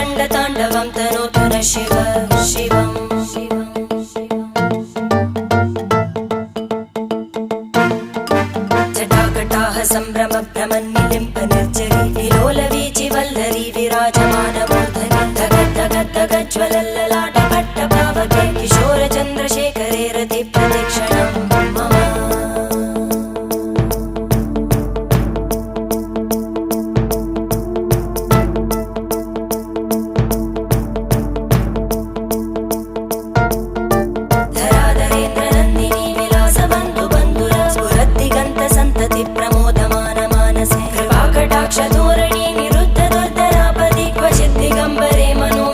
रङ्गताण्डवं तनोतु न शिव शिवम् जटाकटाः सम्भ्रमभ्रमन्निलिम्ब निर्जरी विलोलवीचि वल्लरी विराजमानमूर्धनि धगज्ज्वलल्ललाटपट्टपावके किशोरचन्द्रशेखरे रतिप्रतिक्षणं मम धराधरेन्द्रनन्दिनी विलासबन्धु बन्धुर स्फुरद्दिगन्तसन्तति प्रमोदमान मानसे कृपाकटाक्षधोरणी निरुद्ध दुर्धरापदि क्वचिद् दिगम्बरे मनो